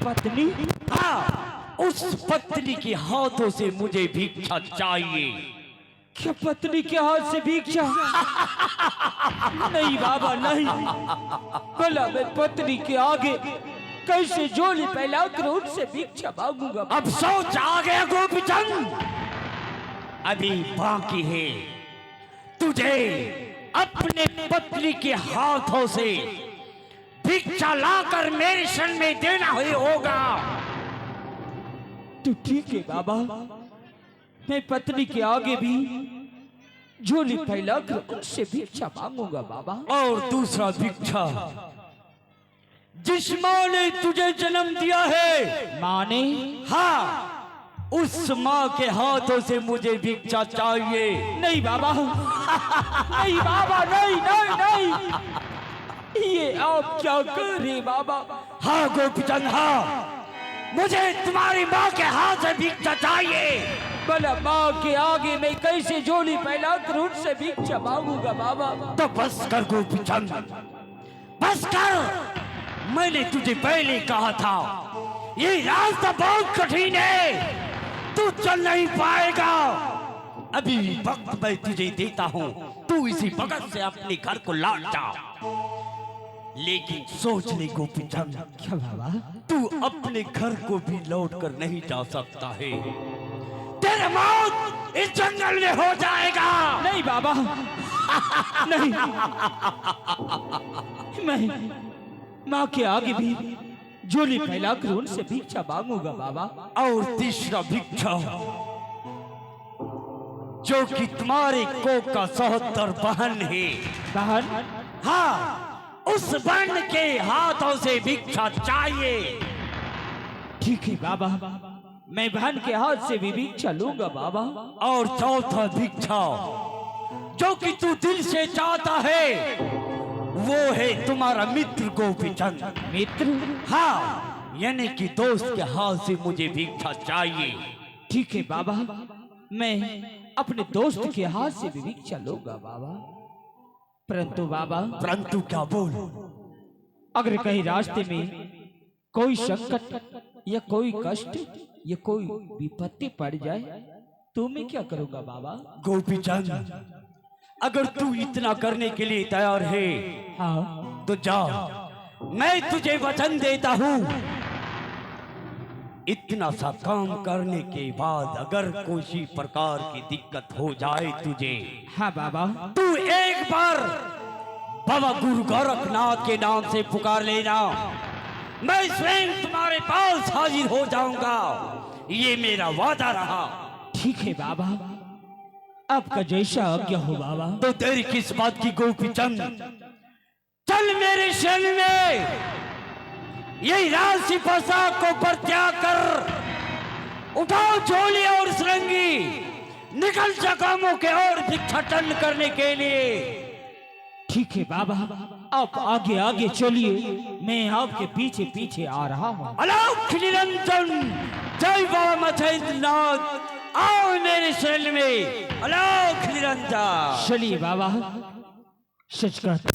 पत्नी? हाँ, उस पत्नी के हाथों से मुझे भिक्षा चाहिए। क्या पत्नी के हाथ से भिक्षा? नहीं बाबा नहीं, भला मैं पत्नी के आगे कैसे झोली फैलाकर उनसे भिक्षा मांगूंगा? अब सोच आ गया गोपीचंद, अभी बाकी है तुझे अपने पत्नी के हाथों से भिक्षा लाकर मेरे शरण में देना ही होगा। तो ठीक है बाबा, मैं पत्नी के आगे भी झोली फैलाकर उनसे भिक्षा मांगूंगा बाबा। और दूसरा भिक्षा, जिस माँ ने तुझे जन्म दिया है, माँ ने? हाँ, उस माँ के हाथों से मुझे भिक्षा चाहिए। नहीं बाबा, नहीं बाबा, नहीं नहीं नहीं, ये आप क्या कर रहे बाबा? हाँ गोपीचंद, हाँ, मुझे तुम्हारी माँ के हाथ से भिक्षा चाहिए। भला माँ के आगे मैं कैसे झोली फैलाकर उनसे भिक्षा मांगूंगा बाबा? तो बस कर गोपीचंद, बस कर। मैंने तुझे पहले कहा था, ये रास्ता बहुत कठिन है, तू चल नहीं पाएगा। अभी वक्त मैं तुझे देता हूँ, तू इसी वक्त से अपने घर को लौट जा। लेकिन सोच ले गोपीचंद, क्या बाबा? तू अपने घर को भी लौट कर नहीं जा सकता है, तेरा मौत इस जंगल में हो जाएगा। नहीं बाबा, नहीं, मैं माँ के आगे भी झोली फैलाकर उनसे भिक्षा मांगूंगा बाबा। और तीसरा भिक्षा, जो कि तुम्हारे कोक का सहोदर बहन है, बहन? हाँ, उस बहन के हाथों से भिक्षा चाहिए। ठीक है बाबा, मैं बहन के हाथ से भी भिक्षा लूंगा बाबा। और चौथा भिक्षा, जो कि तू दिल से चाहता है, वो है तुम्हारा मित्र गोपीचंद। मित्र? हाँ, यानी कि दोस्त के हाथ से मुझे भिक्षा चाहिए। ठीक है बाबा, मैं अपने दोस्त के हाथ से भी भिक्षा लूंगा बाबा। परंतु बाबा, परंतु क्या? बोल। अगर कहीं रास्ते में कोई संकट या कोई कष्ट या कोई विपत्ति पड़ जाए तो मैं क्या करूंगा बाबा? गोपीचंद, अगर तू इतना करने के लिए तैयार है, हाँ, तो जा, मैं तुझे वचन देता हूँ, इतना सा काम करने के बाद अगर कोई प्रकार की दिक्कत हो जाए तुझे, हाँ बाबा, तू एक बार बाबा गुरु गोरखनाथ के नाम से पुकार लेना, मैं स्वयं तुम्हारे पास हाजिर हो जाऊंगा। ये मेरा वादा रहा। ठीक है बाबा, आपका जैसा आज्ञा हो बाबा। तो तेरी किस बात की गोपीचंद, चल मेरे शरण में, यही राशि पोशाक को परित्याग कर उठाओ झोली और सरंगी, निकल जा कामों के और भिक्षाटन करने के लिए। ठीक है बाबा, आप आगे आगे चलिए, मैं आपके पीछे पीछे आ रहा हूँ। अलौक निरंजन, जय बाबा मथुरानाथ, आओ मेरे शरण में, अलौक निरंजन। चलिए बाबा, सच कहते